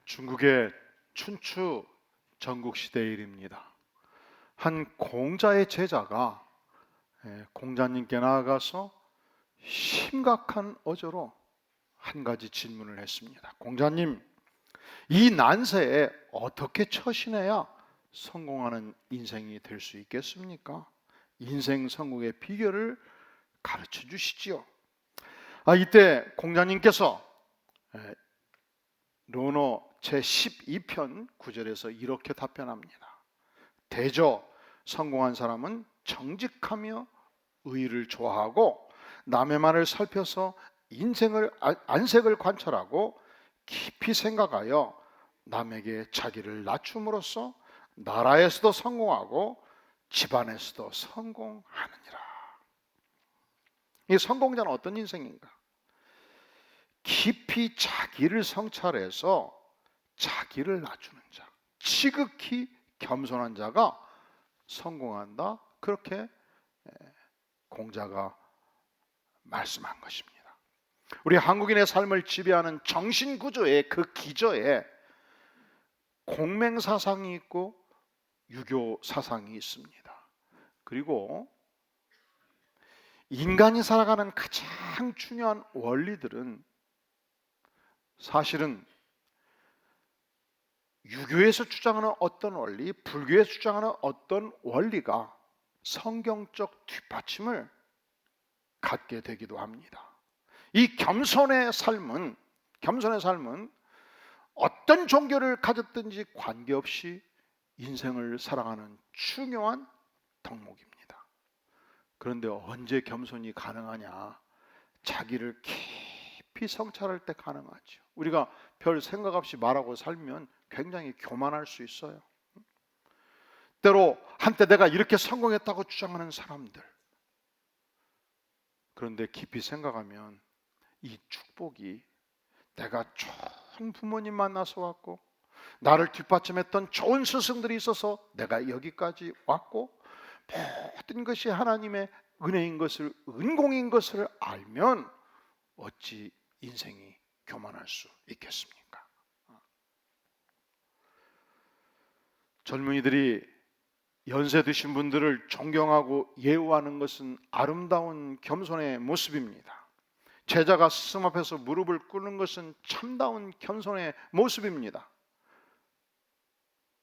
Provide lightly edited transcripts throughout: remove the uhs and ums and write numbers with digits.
중국의 춘추 전국시대의 일입니다. 한 공자의 제자가 공자님께 나아가서 심각한 어조로 한 가지 질문을 했습니다. 공자님, 이 난세에 어떻게 처신해야 성공하는 인생이 될 수 있겠습니까? 인생 성공의 비결을 가르쳐 주시지요. 이때 공자님께서 론어 제12편 9절에서 이렇게 답변합니다. 대저 성공한 사람은 정직하며 의를 좋아하고 남의 말을 살펴서 인생을 안색을 관찰하고 깊이 생각하여 남에게 자기를 낮춤으로써 나라에서도 성공하고 집안에서도 성공하느니라. 이 성공자는 어떤 인생인가? 깊이 자기를 성찰해서 자기를 낮추는 자, 지극히 겸손한 자가 성공한다. 그렇게 공자가 말씀한 것입니다. 우리 한국인의 삶을 지배하는 정신구조의 그 기저에 공맹사상이 있고 유교사상이 있습니다. 그리고 인간이 살아가는 가장 중요한 원리들은 사실은 유교에서 주장하는 어떤 원리, 불교에서 주장하는 어떤 원리가 성경적 뒷받침을 갖게 되기도 합니다. 이 겸손의 삶은 어떤 종교를 가졌든지 관계없이 인생을 살아가는 중요한 덕목입니다. 그런데 언제 겸손이 가능하냐? 자기를 깊이 성찰할 때 가능하죠. 우리가 별 생각 없이 말하고 살면 굉장히 교만할 수 있어요. 때로 한때 내가 이렇게 성공했다고 주장하는 사람들, 그런데 깊이 생각하면 이 축복이 내가 좋은 부모님 만나서 왔고 나를 뒷받침했던 좋은 스승들이 있어서 내가 여기까지 왔고 모든 것이 하나님의 은혜인 것을, 은공인 것을 알면 어찌 인생이 교만할 수 있겠습니까? 젊은이들이 연세 드신 분들을 존경하고 예우하는 것은 아름다운 겸손의 모습입니다. 제자가 스승 앞에서 무릎을 꿇는 것은 참다운 겸손의 모습입니다.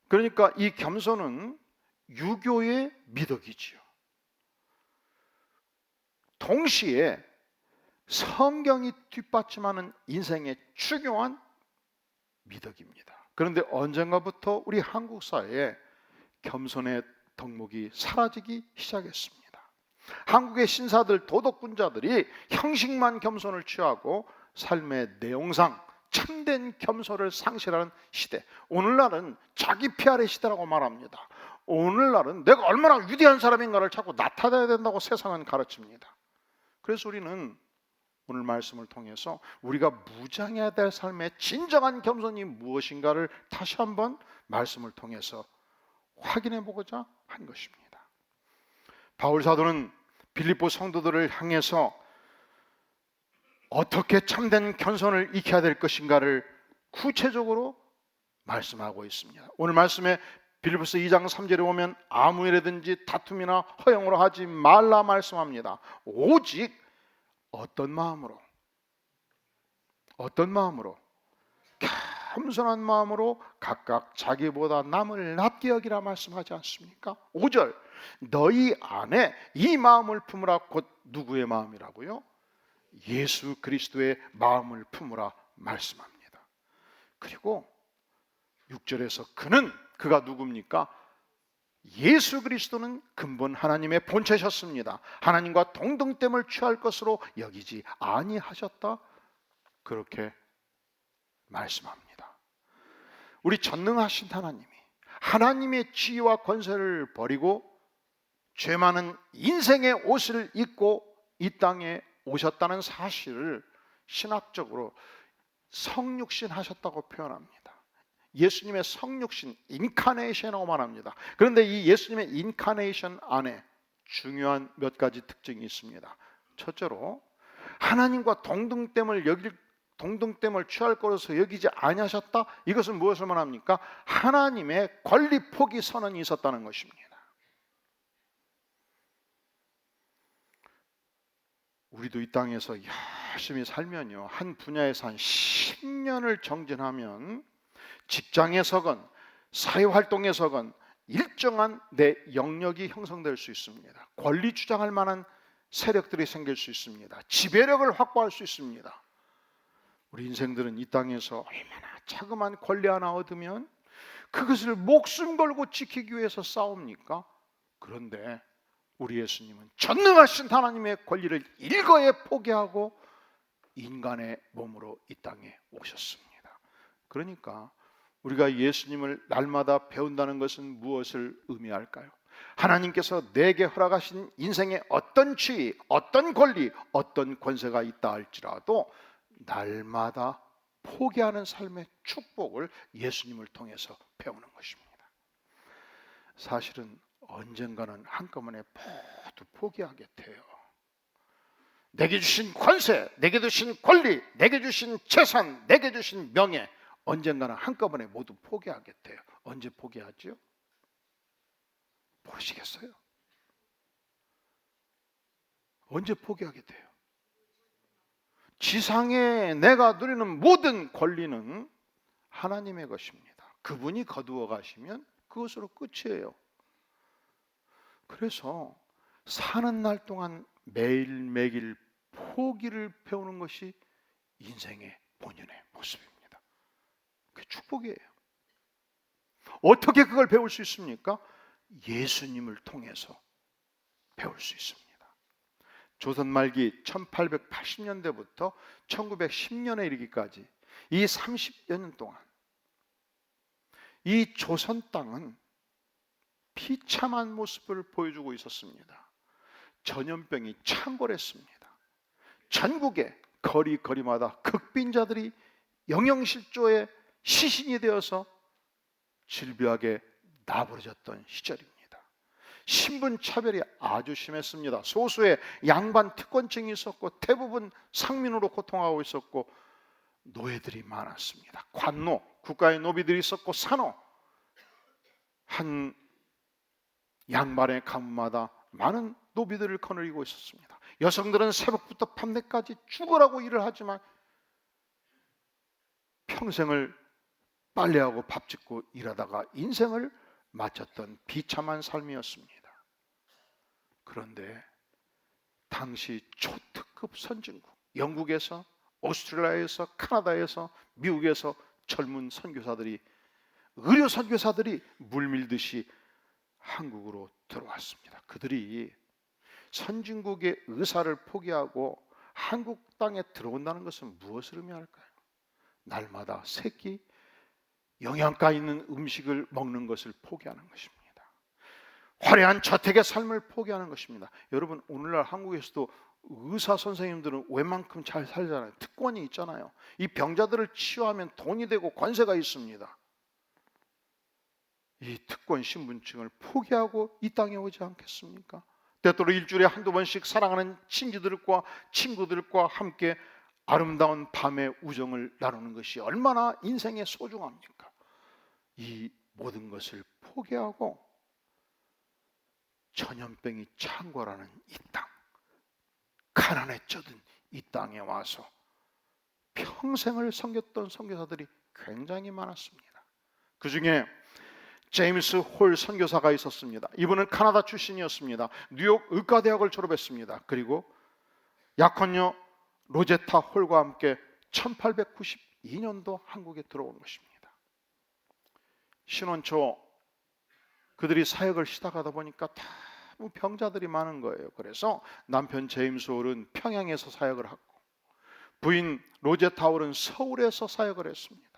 그러니까 이 겸손은 유교의 미덕이지요. 동시에 성경이 뒷받침하는 인생의 중요한 미덕입니다. 그런데 언젠가부터 우리 한국 사회에 겸손의 덕목이 사라지기 시작했습니다. 한국의 신사들, 도덕군자들이 형식만 겸손을 취하고 삶의 내용상 참된 겸손을 상실하는 시대. 오늘날은 자기 PR의 시대라고 말합니다. 오늘날은 내가 얼마나 위대한 사람인가를 자꾸 나타내야 된다고 세상은 가르칩니다. 그래서 우리는 오늘 말씀을 통해서 우리가 무장해야 될 삶의 진정한 겸손이 무엇인가를 다시 한번 말씀을 통해서 확인해 보고자 한 것입니다. 바울 사도는 빌립보 성도들을 향해서 어떻게 참된 겸손을 익혀야 될 것인가를 구체적으로 말씀하고 있습니다. 오늘 말씀에 빌립보서 2장 3절에 보면 아무 일이든지 다툼이나 허영으로 하지 말라 말씀합니다. 오직 어떤 마음으로 겸손한 마음으로 각각 자기보다 남을 낮게 여기라 말씀하지 않습니까? 5절 너희 안에 이 마음을 품으라. 곧 누구의 마음이라고요? 예수 그리스도의 마음을 품으라 말씀합니다. 그리고 6절에서 그가 누굽니까? 예수 그리스도는 근본 하나님의 본체셨습니다. 하나님과 동등됨을 취할 것으로 여기지 아니하셨다. 그렇게 말씀합니다. 우리 전능하신 하나님의 지위와 권세를 버리고 죄 많은 인생의 옷을 입고 이 땅에 오셨다는 사실을 신학적으로 성육신 하셨다고 표현합니다. 예수님의 성육신, 인카네이션이라고 말합니다. 그런데 이 예수님의 인카네이션 안에 중요한 몇 가지 특징이 있습니다. 첫째로 하나님과 동등됨을 여길 동등됨을 취할 것으로 여기지 아니하셨다. 이것은 무엇을 말합니까? 하나님의 권리 포기 선언이 있었다는 것입니다. 우리도 이 땅에서 열심히 살면요, 한 분야에서 한 10년을 정진하면 직장에서건 사회활동에서건 일정한 내 영역이 형성될 수 있습니다. 권리 주장할 만한 세력들이 생길 수 있습니다. 지배력을 확보할 수 있습니다. 우리 인생들은 이 땅에서 얼마나 자그마한 권리 하나 얻으면 그것을 목숨 걸고 지키기 위해서 싸웁니까? 그런데 우리 예수님은 전능하신 하나님의 권리를 일거에 포기하고 인간의 몸으로 이 땅에 오셨습니다. 그러니까 우리가 예수님을 날마다 배운다는 것은 무엇을 의미할까요? 하나님께서 내게 허락하신 인생의 어떤 지위, 어떤 권리, 어떤 권세가 있다 할지라도 날마다 포기하는 삶의 축복을 예수님을 통해서 배우는 것입니다. 사실은 언젠가는 한꺼번에 모두 포기하게 돼요. 내게 주신 권세, 내게 주신 권리, 내게 주신 재산, 내게 주신 명예, 언젠가는 한꺼번에 모두 포기하게 돼요. 언제 포기하죠? 모르시겠어요? 언제 포기하게 돼요? 지상에 내가 누리는 모든 권리는 하나님의 것입니다. 그분이 거두어 가시면 그것으로 끝이에요. 그래서 사는 날 동안 매일매일 포기를 배우는 것이 인생의 본연의 모습입니다. 그게 축복이에요. 어떻게 그걸 배울 수 있습니까? 예수님을 통해서 배울 수 있습니다. 조선 말기 1880년대부터 1910년에 이르기까지 이 30여 년 동안 이 조선 땅은 비참한 모습을 보여주고 있었습니다. 전염병이 창궐했습니다. 전국의 거리마다 극빈자들이 영영실조의 시신이 되어서 질비하게 나부러졌던 시절입니다. 신분차별이 아주 심했습니다. 소수의 양반 특권층이 있었고 대부분 상민으로 고통하고 있었고 노예들이 많았습니다. 관노, 국가의 노비들이 있었고 산노, 한 양반의 가문마다 많은 노비들을 거느리고 있었습니다. 여성들은 새벽부터 밤늦까지 죽으라고 일을 하지만 평생을 빨래하고 밥 짓고 일하다가 인생을 마쳤던 비참한 삶이었습니다. 그런데 당시 초특급 선진국 영국에서, 오스트레일리아에서, 카나다에서, 미국에서 젊은 선교사들이, 의료 선교사들이 물밀듯이 한국으로 들어왔습니다. 그들이 선진국의 의사를 포기하고 한국 땅에 들어온다는 것은 무엇을 의미할까요? 날마다 세 끼 영양가 있는 음식을 먹는 것을 포기하는 것입니다. 화려한 저택의 삶을 포기하는 것입니다. 여러분, 오늘날 한국에서도 의사 선생님들은 웬만큼 잘 살잖아요. 특권이 있잖아요. 이 병자들을 치유하면 돈이 되고 권세가 있습니다. 이 특권 신분증을 포기하고 이 땅에 오지 않겠습니까? 때때로 일주일에 한두 번씩 사랑하는 친지들과 친구들과 함께 아름다운 밤의 우정을 나누는 것이 얼마나 인생에 소중합니까? 이 모든 것을 포기하고 전염병이 창궐하는 이 땅, 가난에 젖은 이 땅에 와서 평생을 섬겼던 선교사들이 굉장히 많았습니다. 그 중에 제임스 홀 선교사가 있었습니다. 이분은 카나다 출신이었습니다. 뉴욕 의과대학을 졸업했습니다. 그리고 약혼녀 로제타 홀과 함께 1892년도 한국에 들어온 것입니다. 신혼 초 그들이 사역을 시작하다 보니까 너무 병자들이 많은 거예요. 그래서 남편 제임스 홀은 평양에서 사역을 하고 부인 로제타 홀은 서울에서 사역을 했습니다.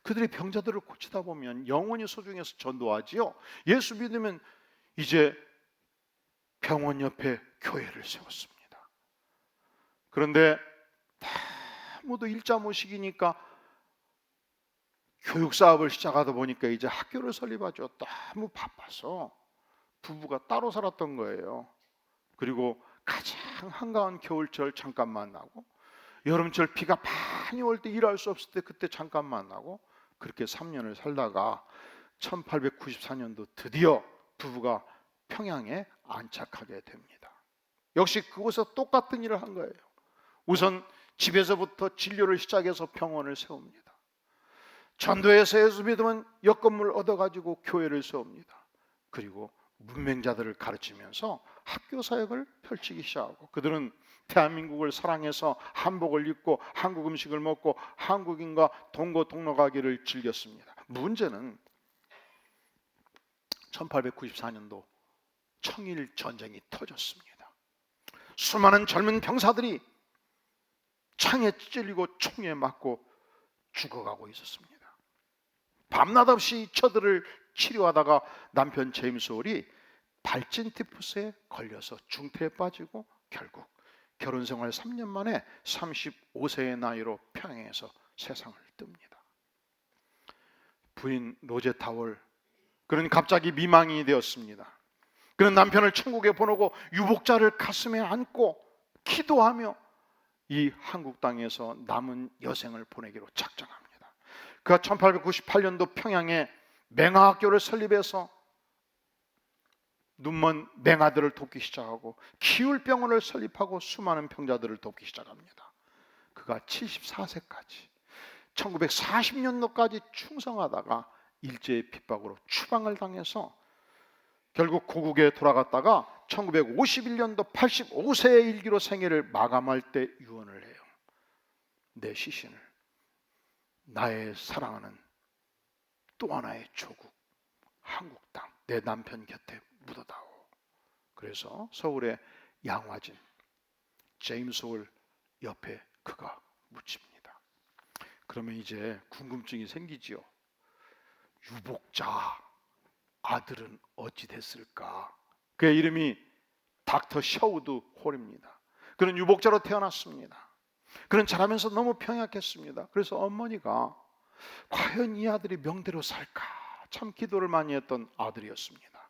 그들이 병자들을 고치다 보면 영혼이 소중해서 전도하지요. 예수 믿으면 이제 병원 옆에 교회를 세웠습니다. 그런데 아무도 일자 모시기니까 교육 사업을 시작하다 보니까 이제 학교를 설립하죠. 너무 바빠서 부부가 따로 살았던 거예요. 그리고 가장 한가한 겨울철 잠깐 만나고 여름철 비가 많이 올 때 일할 수 없을 때 그때 잠깐 만나고 그렇게 3년을 살다가 1894년도 드디어 부부가 평양에 안착하게 됩니다. 역시 그곳에서 똑같은 일을 한 거예요. 우선 집에서부터 진료를 시작해서 병원을 세웁니다. 전도에서 예수 믿으면 옆건물 얻어가지고 교회를 세웁니다. 그리고 문맹자들을 가르치면서 학교 사역을 펼치기 시작하고, 그들은 대한민국을 사랑해서 한복을 입고 한국 음식을 먹고 한국인과 동거동락하기를 즐겼습니다. 문제는 1894년도 청일 전쟁이 터졌습니다. 수많은 젊은 병사들이 창에 찔리고 총에 맞고 죽어가고 있었습니다. 밤낮 없이 저들을 치료하다가 남편 제임스 홀이 발진 티푸스에 걸려서 중태에 빠지고 결국 결혼생활 3년 만에 35세의 나이로 평양에서 세상을 뜹니다. 부인 로제타 홀, 그는 갑자기 미망인이 되었습니다. 그는 남편을 천국에 보내고 유복자를 가슴에 안고 기도하며 이 한국 땅에서 남은 여생을 보내기로 작정합니다. 그가 1898년도 평양에 맹아학교를 설립해서 눈먼 맹아들을 돕기 시작하고 기울병원을 설립하고 수많은 병자들을 돕기 시작합니다. 그가 74세까지 1940년도까지 충성하다가 일제의 핍박으로 추방을 당해서 결국 고국에 돌아갔다가 1951년도 85세의 일기로 생애를 마감할 때 유언을 해요. 내 시신을 나의 사랑하는 또 하나의 조국 한국 땅 내 남편 곁에 묻어다오. 그래서 서울의 양화진 제임스 홀 옆에 그가 묻힙니다. 그러면 이제 궁금증이 생기지요. 유복자 아들은 어찌 됐을까? 그의 이름이 닥터 셔우드 홀입니다. 그는 유복자로 태어났습니다. 그는 자라면서 너무 평약했습니다. 그래서 어머니가 과연 이 아들이 명대로 살까 참 기도를 많이 했던 아들이었습니다.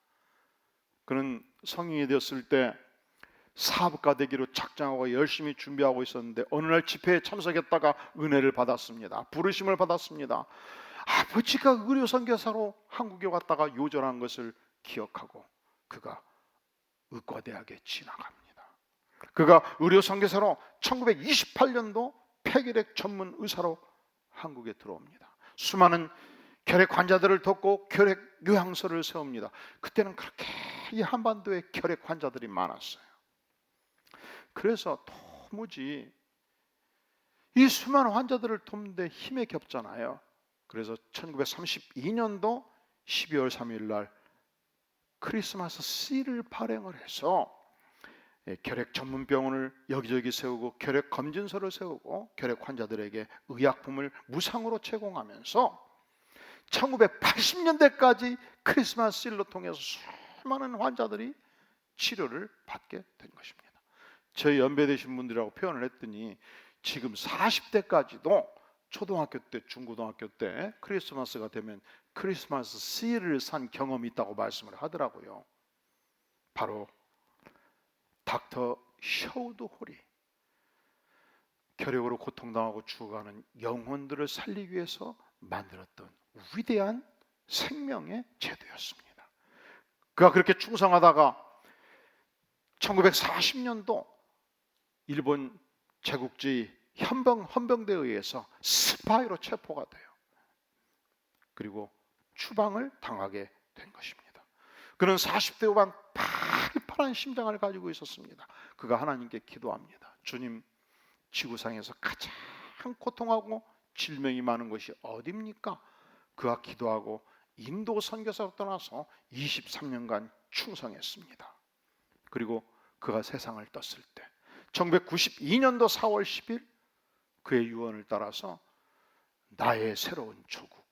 그는 성인이 되었을 때 사업가 되기로 작정하고 열심히 준비하고 있었는데 어느 날 집회에 참석했다가 은혜를 받았습니다. 부르심을 받았습니다. 아버지가 의료선교사로 한국에 왔다가 요절한 것을 기억하고 그가 의과대학에 진학합니다. 그가 의료선교사로 1928년도 폐결핵 전문 의사로 한국에 들어옵니다. 수많은 결핵 환자들을 돕고 결핵 요양소를 세웁니다. 그때는 그렇게 이 한반도에 결핵 환자들이 많았어요. 그래서 도무지 이 수많은 환자들을 돕는데 힘에 겹잖아요. 그래서 1932년도 12월 3일 날 크리스마스 씨를 발행을 해서 결핵 전문병원을 여기저기 세우고 결핵 검진소를 세우고 결핵 환자들에게 의약품을 무상으로 제공하면서 1980년대까지 크리스마스 씨를 통해서 수많은 환자들이 치료를 받게 된 것입니다. 저희 연배되신 분들하고 표현을 했더니 지금 40대까지도 초등학교 때, 중고등학교 때 크리스마스가 되면 크리스마스 씨를 산 경험이 있다고 말씀을 하더라고요. 바로 닥터 셔우드 홀이 결핵으로 고통당하고 죽어가는 영혼들을 살리기 위해서 만들었던 위대한 생명의 제도였습니다. 그가 그렇게 충성하다가 1940년도 일본 제국주의 헌병대에 의해서 스파이로 체포가 돼요. 그리고 추방을 당하게 된 것입니다. 그는 40대 후반 파란 심장을 가지고 있었습니다. 그가 하나님께 기도합니다. 주님, 지구상에서 가장 고통하고 질병이 많은 것이 어디입니까? 그가 기도하고 인도 선교사로 떠나서 23년간 충성했습니다. 그리고 그가 세상을 떴을 때 1992년도 4월 10일 그의 유언을 따라서 나의 새로운 조국,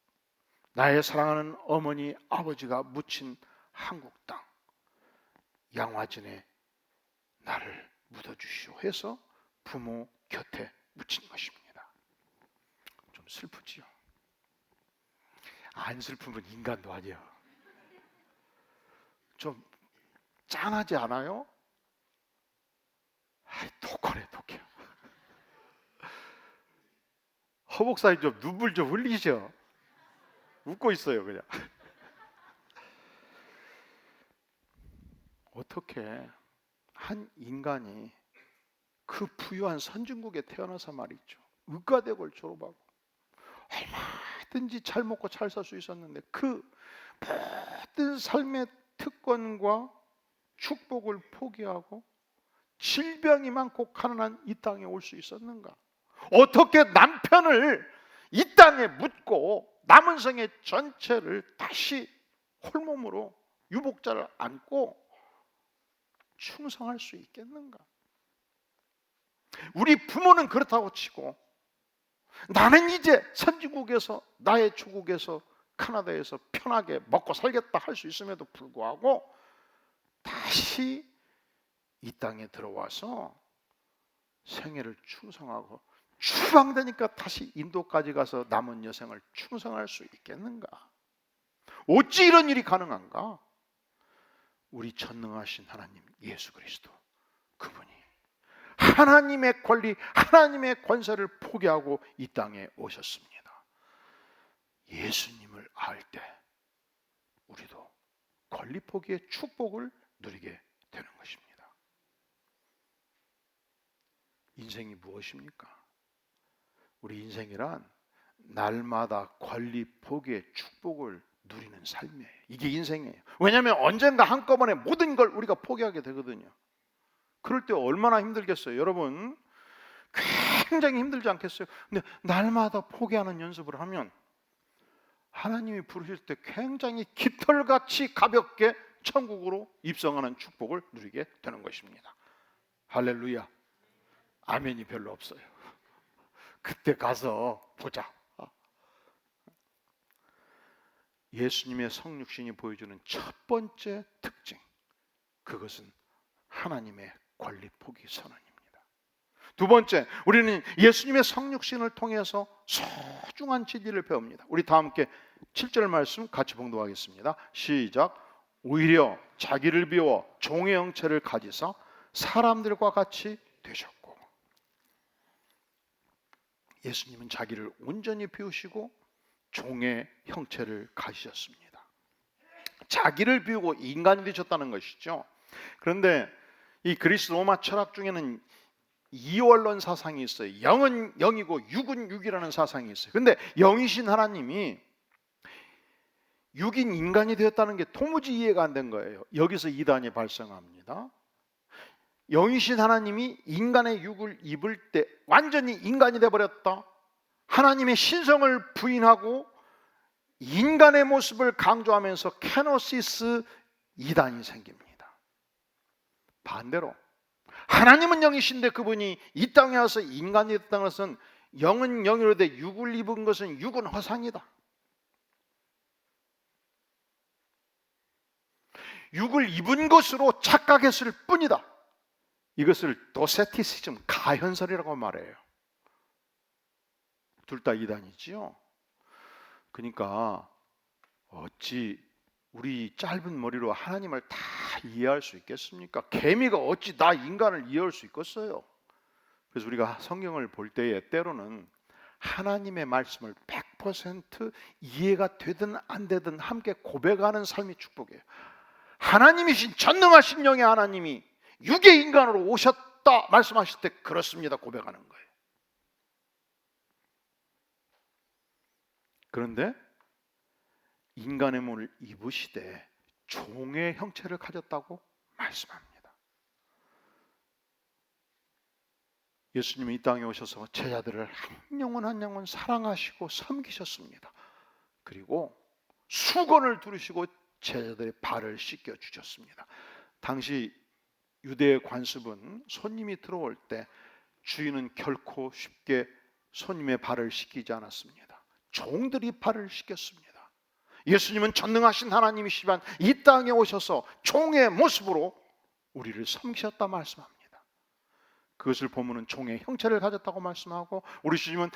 나의 사랑하는 어머니 아버지가 묻힌 한국 땅 양화진에 나를 묻어주시오 해서 부모 곁에 묻힌 것입니다. 좀 슬프지요? 안 슬프면 인간도 아니야. 좀 짠하지 않아요? 독하네 독해. 허복사님 좀 눈물 좀 흘리셔. 웃고 있어요 그냥. 어떻게 한 인간이 그 부유한 선진국에 태어나서 말이죠, 의과대학을 졸업하고 얼마든지 잘 먹고 잘 살 수 있었는데 그 모든 삶의 특권과 축복을 포기하고 질병이 많고 가난한 이 땅에 올 수 있었는가? 어떻게 남편을 이 땅에 묻고 남은 생애 전체를 다시 홀몸으로 유복자를 안고 충성할 수 있겠는가? 우리 부모는 그렇다고 치고 나는 이제 선진국에서, 나의 조국에서, 캐나다에서 편하게 먹고 살겠다 할 수 있음에도 불구하고 다시 이 땅에 들어와서 생애를 충성하고 추방되니까 다시 인도까지 가서 남은 여생을 충성할 수 있겠는가? 어찌 이런 일이 가능한가? 우리 전능하신 하나님 예수 그리스도, 그분이 하나님의 권리, 하나님의 권세를 포기하고 이 땅에 오셨습니다. 예수님을 알 때 우리도 권리 포기의 축복을 누리게 되는 것입니다. 인생이 무엇입니까? 우리 인생이란 날마다 권리 포기의 축복을 누리는 삶이에요. 이게 인생이에요. 왜냐하면 언젠가 한꺼번에 모든 걸 우리가 포기하게 되거든요. 그럴 때 얼마나 힘들겠어요. 여러분 굉장히 힘들지 않겠어요? 근데 날마다 포기하는 연습을 하면 하나님이 부르실 때 굉장히 깃털같이 가볍게 천국으로 입성하는 축복을 누리게 되는 것입니다. 할렐루야. 아멘이 별로 없어요. 그때 가서 보자. 예수님의 성육신이 보여주는 첫 번째 특징, 그것은 하나님의 권리 포기 선언입니다. 두 번째, 우리는 예수님의 성육신을 통해서 소중한 진리를 배웁니다. 우리 다 함께 7절 말씀 같이 봉독하겠습니다. 시작. 오히려 자기를 비워 종의 형체를 가지사 사람들과 같이 되셨고. 예수님은 자기를 온전히 비우시고 종의 형체를 가지셨습니다. 자기를 비우고 인간이 되셨다는 것이죠. 그런데 이 그리스 로마 철학 중에는 이원론 사상이 있어요. 영은 영이고 육은 육이라는 사상이 있어요. 그런데 영이신 하나님이 육인 인간이 되었다는 게 도무지 이해가 안 된 거예요. 여기서 이단이 발생합니다. 영이신 하나님이 인간의 육을 입을 때 완전히 인간이 되어버렸다. 하나님의 신성을 부인하고 인간의 모습을 강조하면서 케노시스 이단이 생깁니다. 반대로 하나님은 영이신데 그분이 이 땅에 와서 인간이 됐다는 것은 영은 영이로 돼 육을 입은 것은 육은 허상이다. 육을 입은 것으로 착각했을 뿐이다. 이것을 도세티시즘, 가현설이라고 말해요. 둘 다 이단이지요. 그러니까 어찌 우리 짧은 머리로 하나님을 다 이해할 수 있겠습니까? 개미가 어찌 나 인간을 이해할 수 있겠어요? 그래서 우리가 성경을 볼 때에 때로는 하나님의 말씀을 100% 이해가 되든 안 되든 함께 고백하는 삶이 축복이에요. 하나님이신 전능하신 영의 하나님이 육의 인간으로 오셨다 말씀하실 때 그렇습니다 고백하는 거예요. 그런데 인간의 몸을 입으시되 종의 형체를 가졌다고 말씀합니다. 예수님이 이 땅에 오셔서 제자들을 한 영혼 한 영혼 사랑하시고 섬기셨습니다. 그리고 수건을 두르시고 제자들의 발을 씻겨 주셨습니다. 당시 유대의 관습은 손님이 들어올 때 주인은 결코 쉽게 손님의 발을 씻기지 않았습니다. 종들이 발을 씻겼습니다. 예수님은 전능하신 하나님이시지만 이 땅에 오셔서 종의 모습으로 우리를 섬기셨다 말씀합니다. 그것을 보면은 종의 형체를 가졌다고 말씀하고 우리 주님은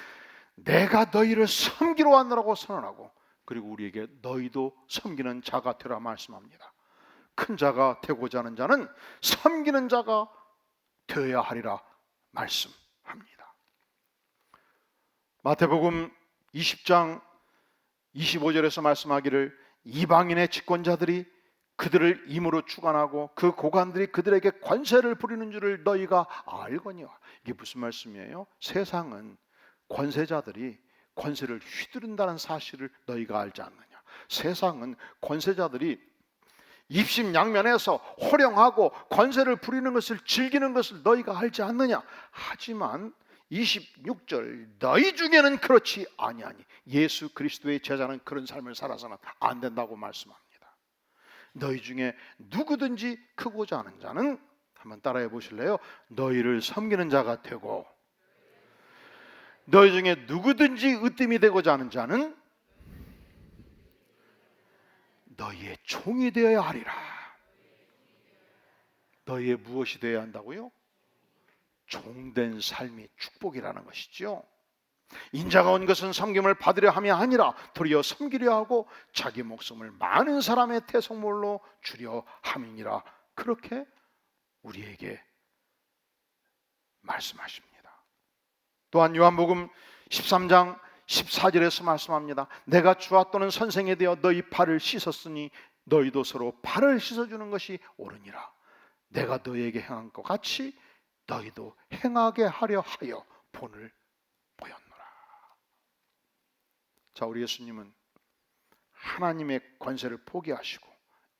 내가 너희를 섬기러 왔노라고 선언하고 그리고 우리에게 너희도 섬기는 자가 되라 말씀합니다. 큰 자가 되고자 하는 자는 섬기는 자가 되어야 하리라 말씀합니다. 마태복음 20장 25절에서 말씀하기를 이방인의 집권자들이 그들을 임으로 주관하고 그 고관들이 그들에게 관세를 부리는 줄을 너희가 알거니와. 이게 무슨 말씀이에요? 세상은 권세자들이 권세를 휘두른다는 사실을 너희가 알지 않느냐. 세상은 권세자들이 입심양면해서 호령하고 권세를 부리는 것을 즐기는 것을 너희가 알지 않느냐. 하지만 26절 너희 중에는 그렇지 아니하니. 예수 그리스도의 제자는 그런 삶을 살아서는 안 된다고 말씀합니다. 너희 중에 누구든지 크고자 하는 자는, 한번 따라해 보실래요? 너희를 섬기는 자가 되고, 너희 중에 누구든지 으뜸이 되고자 하는 자는 너희의 종이 되어야 하리라. 너희의 무엇이 되어야 한다고요? 종된 삶이 축복이라는 것이죠. 인자가 온 것은 섬김을 받으려 함이 아니라 도리어 섬기려 하고 자기 목숨을 많은 사람의 대속물로 주려 함이니라. 그렇게 우리에게 말씀하십니다. 또한 요한복음 13장 14절에서 말씀합니다. 내가 주와 또는 선생에 대하여 너희 발을 씻었으니 너희도 서로 발을 씻어주는 것이 옳으니라. 내가 너희에게 행한 것 같이 너희도 행하게 하려 하여 본을 보였노라. 자, 우리 예수님은 하나님의 권세를 포기하시고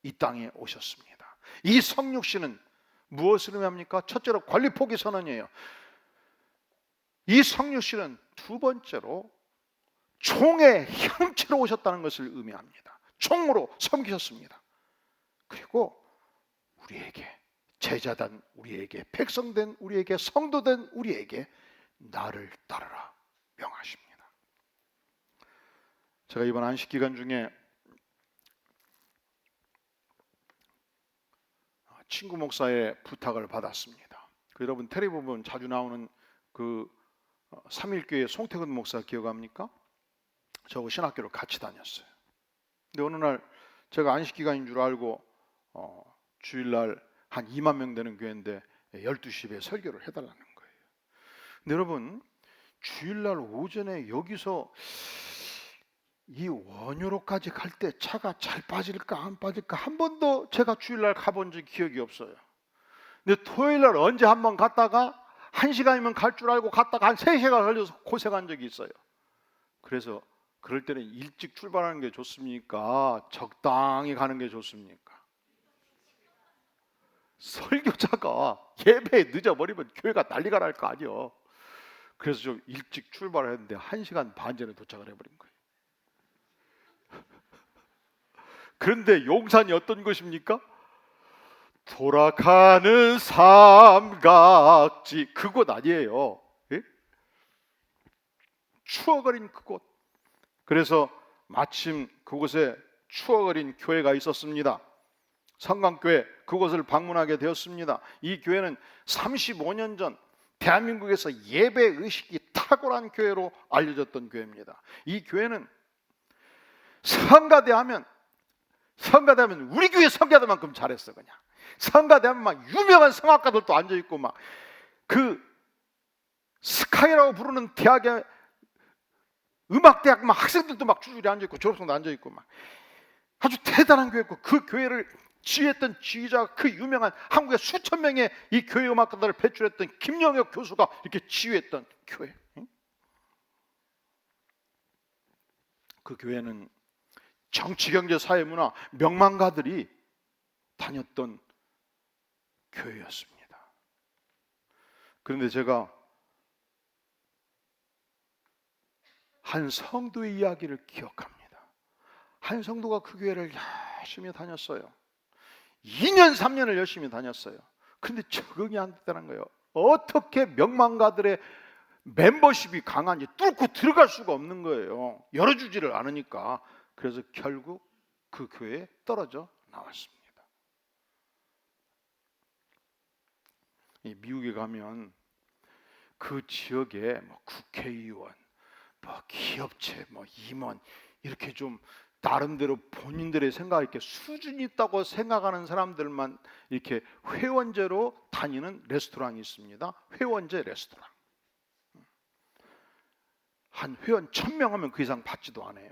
이 땅에 오셨습니다. 이 성육신은 무엇을 의미합니까? 첫째로 관리 포기 선언이에요. 이 성육신은 두 번째로 종의 형체로 오셨다는 것을 의미합니다. 종으로 섬기셨습니다. 그리고 우리에게 제자된 우리에게, 백성된 우리에게, 성도된 우리에게 나를 따르라 명하십니다. 제가 이번 안식 기간 중에 친구 목사의 부탁을 받았습니다. 여러분 텔레비 보면 자주 나오는 그 삼일교회 송태근 목사 기억합니까? 저하고 신학교를 같이 다녔어요. 근데 어느 날 제가 안식 기간인 줄 알고 주일날 한 2만 명 되는 교회인데 12시에 설교를 해달라는 거예요. 근데 여러분 주일날 오전에 여기서 이 원효로까지 갈 때 차가 잘 빠질까 안 빠질까 한 번도 제가 주일날 가본 적 기억이 없어요. 근데 토요일날 언제 한번 갔다가 1시간이면 갈 줄 알고 갔다가 한 3시간 걸려서 고생한 적이 있어요. 그래서 그럴 때는 일찍 출발하는 게 좋습니까? 적당히 가는 게 좋습니까? 설교자가 예배에 늦어버리면 교회가 난리가 날 거 아니에요. 그래서 좀 일찍 출발했는데 1시간 반 전에 도착을 해버린 거예요. 그런데 용산이 어떤 곳입니까? 돌아가는 삼각지, 그곳 아니에요. 예? 추억어린 그곳. 그래서 마침 그곳에 추억어린 교회가 있었습니다. 성강교회, 그곳을 방문하게 되었습니다. 이 교회는 35년 전 대한민국에서 예배 의식이 탁월한 교회로 알려졌던 교회입니다. 이 교회는 성가대하면 우리 교회 성가대만큼 잘했어. 그냥 성가대하면 막 유명한 성악가들도 앉아있고 막 그 스카이라고 부르는 대학의 음악대학 막 학생들도 막 줄줄이 앉아있고 졸업생도 앉아있고 막 아주 대단한 교회였고, 그 교회를 지휘했던 지휘자가 그 유명한 한국의 수천 명의 이 교회 음악가들을 배출했던 김영혁 교수가 이렇게 지휘했던 교회. 그 교회는 정치, 경제, 사회, 문화 명망가들이 다녔던 교회였습니다. 그런데 제가 한 성도의 이야기를 기억합니다. 한 성도가 그 교회를 열심히 다녔어요. 2년 3년을 열심히 다녔어요. 근데 적응이 안 됐다는 거예요. 어떻게 명망가들의 멤버십이 강한지 뚫고 들어갈 수가 없는 거예요. 열어주지를 않으니까. 그래서 결국 그 교회에 떨어져 나왔습니다. 이 미국에 가면 그 지역에 뭐 국회의원, 뭐 기업체, 뭐 임원 이렇게 좀 나름대로 본인들의 생각, 이렇게 수준이 있다고 생각하는 사람들만 이렇게 회원제로 다니는 레스토랑이 있습니다. 회원제 레스토랑. 한 회원 1000명 하면 그 이상 받지도 않아요.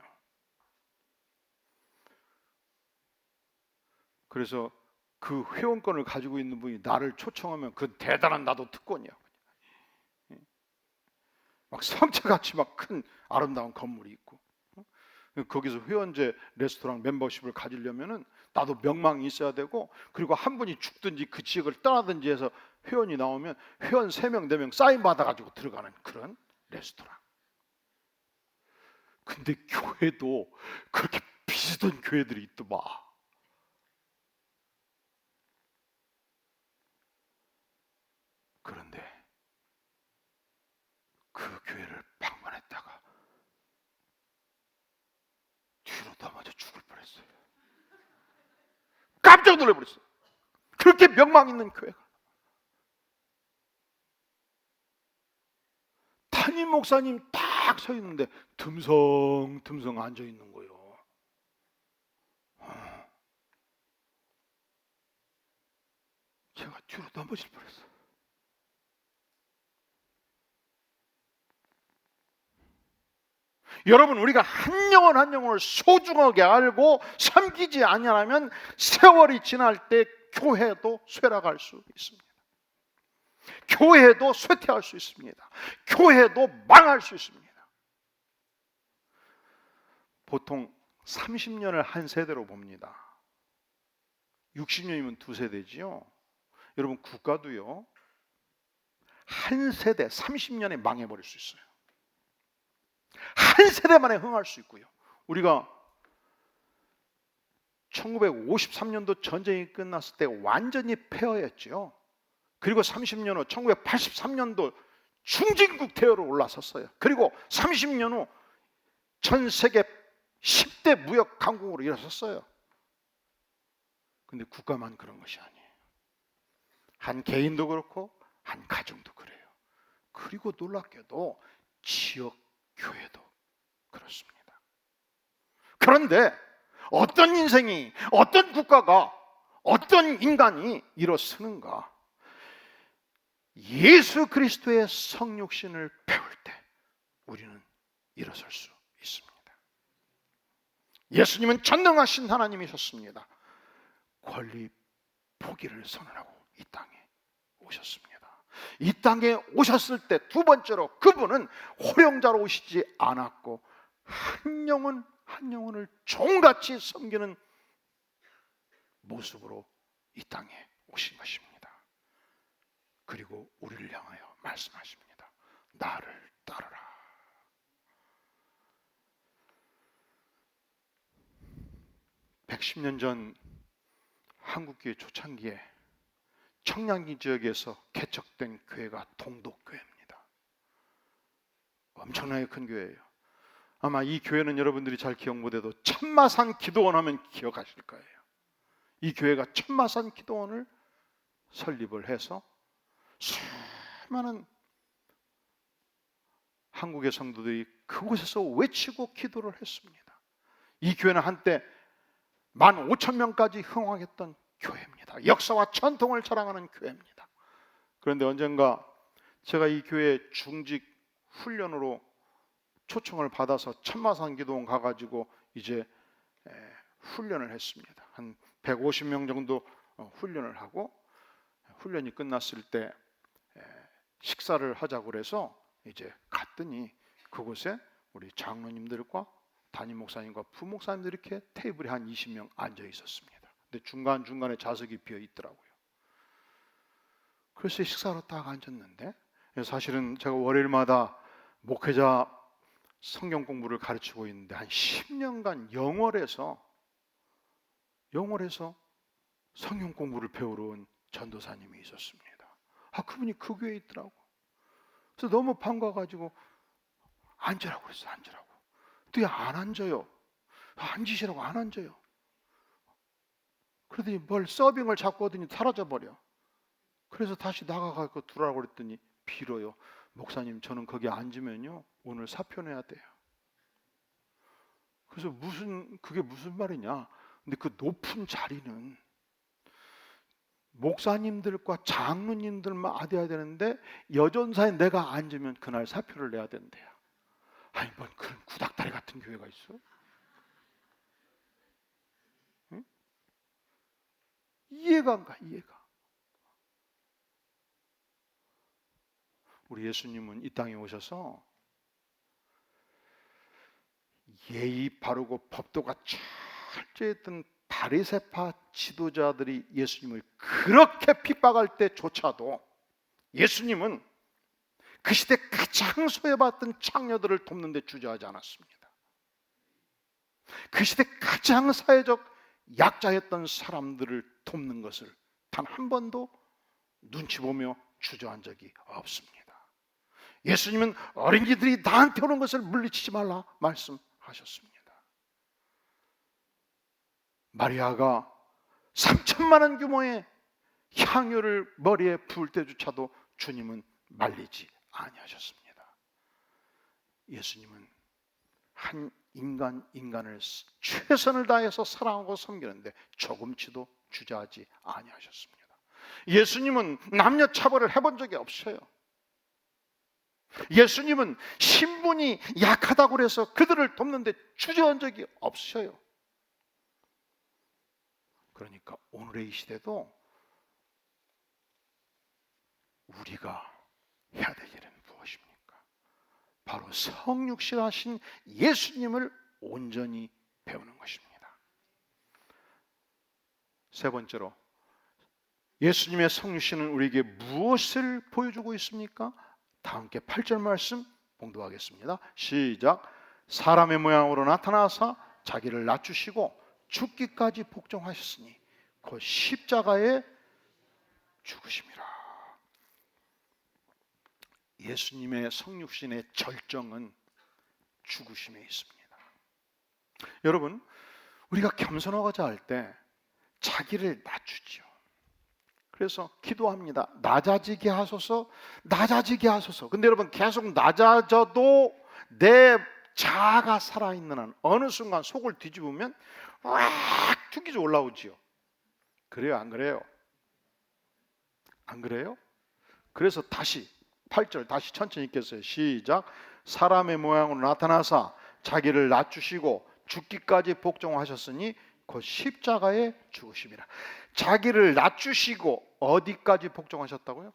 그래서 그 회원권을 가지고 있는 분이 나를 초청하면 그 대단한 나도 특권이야. 막 성체같이 막 큰 아름다운 건물이 있고, 거기서 회원제 레스토랑 멤버십을 가지려면은 나도 명망이 있어야 되고, 그리고 한 분이 죽든지 그 지역을 떠나든지 해서 회원이 나오면 회원 3명 4명 사인 받아가지고 들어가는 그런 레스토랑. 근데 교회도 그렇게 비슷한 교회들이 있더만. 그런데 그 교회를 방문했다가 뒤로 넘어져 죽을 뻔했어요. 깜짝 놀라버렸어요. 그렇게 명망 있는 교회가. 담임 목사님 딱 서 있는데 듬성듬성 앉아 있는 거예요. 제가 뒤로 넘어질 뻔했어요. 여러분, 우리가 한 영혼 한 영혼을 소중하게 알고 섬기지 아니하면 세월이 지날 때 교회도 쇠락할 수 있습니다. 교회도 쇠퇴할 수 있습니다. 교회도 망할 수 있습니다. 보통 30년을 한 세대로 봅니다. 60년이면 2세대지요. 여러분, 국가도요, 한 세대 30년에 망해버릴 수 있어요. 한 세대 만에 흥할 수 있고요. 우리가 1953년도 전쟁이 끝났을 때 완전히 폐허였죠. 그리고 30년 후 1983년도 중진국 대열로 올라섰어요. 그리고 30년 후 전 세계 10대 무역 강국으로 일어섰어요. 근데 국가만 그런 것이 아니에요. 한 개인도 그렇고 한 가정도 그래요. 그리고 놀랍게도 지역 교회도 그렇습니다. 그런데 어떤 인생이, 어떤 국가가, 어떤 인간이 일어서는가? 예수 그리스도의 성육신을 배울 때 우리는 일어설 수 있습니다. 예수님은 전능하신 하나님이셨습니다. 권리 포기를 선언하고 이 땅에 오셨습니다. 이 땅에 오셨을 때 두 번째로 그분은 호령자로 오시지 않았고 한 영혼 한 영혼을 종같이 섬기는 모습으로 이 땅에 오신 것입니다. 그리고 우리를 향하여 말씀하십니다. 나를 따르라. (110년) 전 한국교회 초창기에 청량리 지역에서 개척된 교회가 동독교회입니다. 엄청나게 큰 교회예요. 아마 이 교회는 여러분들이 잘 기억 못해도 천마산 기도원 하면 기억하실 거예요. 이 교회가 천마산 기도원을 설립을 해서 수많은 한국의 성도들이 그곳에서 외치고 기도를 했습니다. 이 교회는 한때 15,000명까지 흥황했던 교회입니다. 역사와 전통을 자랑하는 교회입니다. 그런데 언젠가 제가 이 교회 중직 훈련으로 초청을 받아서 천마산 기도원 가가지고 이제 훈련을 했습니다. 한 150명 정도 훈련을 하고, 훈련이 끝났을 때 식사를 하자고 그래서 이제 갔더니 그곳에 우리 장로님들과 담임 목사님과 부목사님들 이렇게 테이블에 한 20명 앉아 있었습니다. 근데 중간중간에 좌석이 비어 있더라고요. 그래서 식사로 딱 앉았는데, 사실은 제가 월요일마다 목회자 성경 공부를 가르치고 있는데 한 10년간 영월에서 성경 공부를 배우러 온 전도사님이 있었습니다. 그분이 그 교회에 있더라고. 그래서 너무 반가워가지고 앉으라고 그랬어요. 앉으라고. 어떻게 안 앉아요? 앉으시라고 안 앉아요. 그러더니 뭘 서빙을 자꾸 하더니 사라져버려. 그래서 다시 나가가지고 들어라고 그랬더니 빌어요. 목사님, 저는 거기 앉으면요 오늘 사표 내야 돼요. 그래서 그게 무슨 말이냐? 근데 그 높은 자리는 목사님들과 장로님들만 앉아야 되는데 여전사에 내가 앉으면 그날 사표를 내야 된대요. 아니 뭔 그런 구닥다리 같은 교회가 있어? 응? 이해가 안 가, 이해가. 우리 예수님은 이 땅에 오셔서 예의 바르고 법도가 철저했던 바리새파 지도자들이 예수님을 그렇게 핍박할 때조차도 예수님은 그 시대 가장 소외받던 창녀들을 돕는 데 주저하지 않았습니다. 그 시대 가장 사회적 약자였던 사람들을 돕는 것을 단 한 번도 눈치 보며 주저한 적이 없습니다. 예수님은 어린이들이 나한테 오는 것을 물리치지 말라 말씀하셨습니다. 마리아가 3천만 원 규모의 향유를 머리에 부을 때조차도 주님은 말리지 아니하셨습니다. 예수님은 한 인간을 최선을 다해서 사랑하고 섬기는데 조금치도 주저하지 아니하셨습니다. 예수님은 남녀 차별을 해본 적이 없어요. 예수님은 신분이 약하다고 해서 그들을 돕는데 주저한 적이 없어요. 그러니까 오늘의 이 시대도 우리가 해야 될 일은 무엇입니까? 바로 성육신하신 예수님을 온전히 배우는 것입니다. 세 번째로, 예수님의 성육신은 우리에게 무엇을 보여주고 있습니까? 다 함께 8절 말씀 봉독하겠습니다. 시작. 사람의 모양으로 나타나사 자기를 낮추시고 죽기까지 복종하셨으니 곧 십자가에 죽으심이라. 예수님의 성육신의 절정은 죽으심에 있습니다. 여러분, 우리가 겸손하고자 할 때 자기를 낮추죠. 그래서 기도합니다. 낮아지게 하소서, 낮아지게 하소서. 근데 여러분, 계속 낮아져도 내 자아가 살아있는 한 어느 순간 속을 뒤집으면 왁 튀기져 올라오지요. 그래요, 안 그래요? 안 그래요? 그래서 다시 8절 다시 천천히 읽겠어요. 시작. 사람의 모양으로 나타나사 자기를 낮추시고 죽기까지 복종하셨으니 곧 십자가에 죽으심이라. 자기를 낮추시고 어디까지 복종하셨다고요?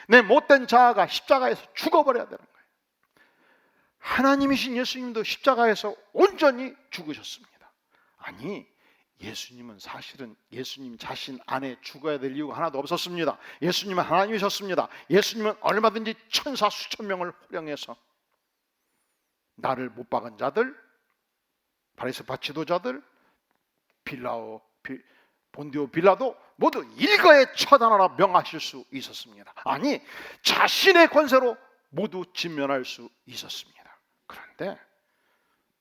내 못된 자아가 십자가에서 죽어버려야 되는 거예요. 하나님이신 예수님도 십자가에서 온전히 죽으셨습니다. 아니, 예수님은 사실은 예수님 자신 안에 죽어야 될 이유가 하나도 없었습니다. 예수님은 하나님이셨습니다. 예수님은 얼마든지 천사 수천 명을 호령해서 나를 못 박은 자들, 바리새파 지도자들, 본디오 빌라도 모두 일거에 처단하라 명하실 수 있었습니다. 아니, 자신의 권세로 모두 진면할 수 있었습니다. 그런데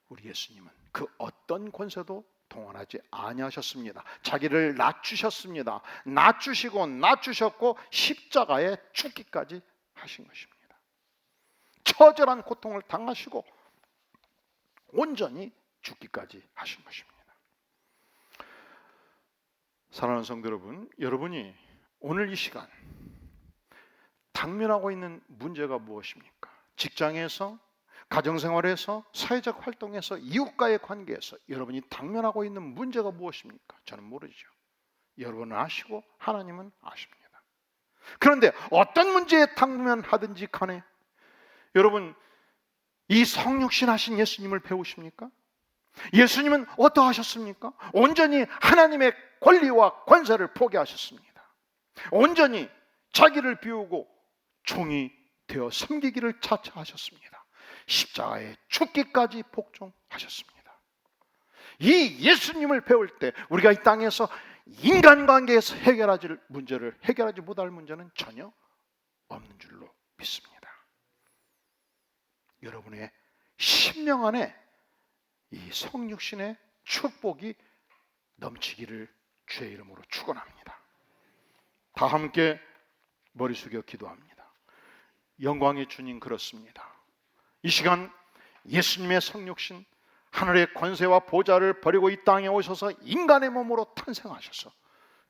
우리 예수님은 그 어떤 권세도 동원하지 아니하셨습니다. 자기를 낮추셨습니다. 낮추시고 낮추셨고 십자가에 죽기까지 하신 것입니다. 처절한 고통을 당하시고 온전히 죽기까지 하신 것입니다. 사랑하는 성도 여러분, 여러분이 오늘 이 시간 당면하고 있는 문제가 무엇입니까? 직장에서, 가정생활에서, 사회적 활동에서, 이웃과의 관계에서 여러분이 당면하고 있는 문제가 무엇입니까? 저는 모르죠. 여러분은 아시고 하나님은 아십니다. 그런데 어떤 문제에 당면하든지 간에 여러분, 이 성육신 하신 예수님을 배우십니까? 예수님은 어떠하셨습니까? 온전히 하나님의 권리와 권세를 포기하셨습니다. 온전히 자기를 비우고 종이 되어 섬기기를 자처하셨습니다. 십자가에 죽기까지 복종하셨습니다. 이 예수님을 배울 때 우리가 이 땅에서 인간관계에서 해결하지 못할 문제는 전혀 없는 줄로 믿습니다. 여러분의 심령 안에 이 성육신의 축복이 넘치기를 주의 이름으로 축원합니다. 다 함께 머리 숙여 기도합니다. 영광의 주님, 그렇습니다. 이 시간 예수님의 성육신, 하늘의 권세와 보좌를 버리고 이 땅에 오셔서 인간의 몸으로 탄생하셔서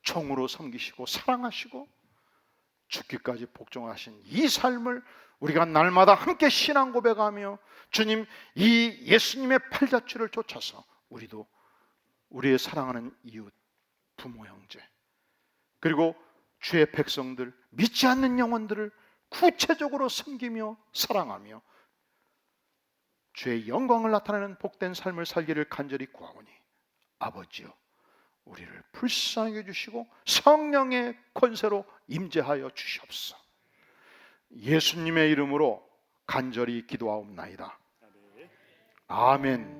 종으로 섬기시고 사랑하시고 죽기까지 복종하신 이 삶을 우리가 날마다 함께 신앙 고백하며 주님, 이 예수님의 팔자취를 쫓아서 우리도 우리의 사랑하는 이웃, 부모, 형제, 그리고 주의 백성들, 믿지 않는 영혼들을 구체적으로 섬기며 사랑하며 주의 영광을 나타내는 복된 삶을 살기를 간절히 구하오니 아버지여, 우리를 불쌍히 여주시고 성령의 권세로 임재하여 주시옵소서. 예수님의 이름으로 간절히 기도하옵나이다. 아멘.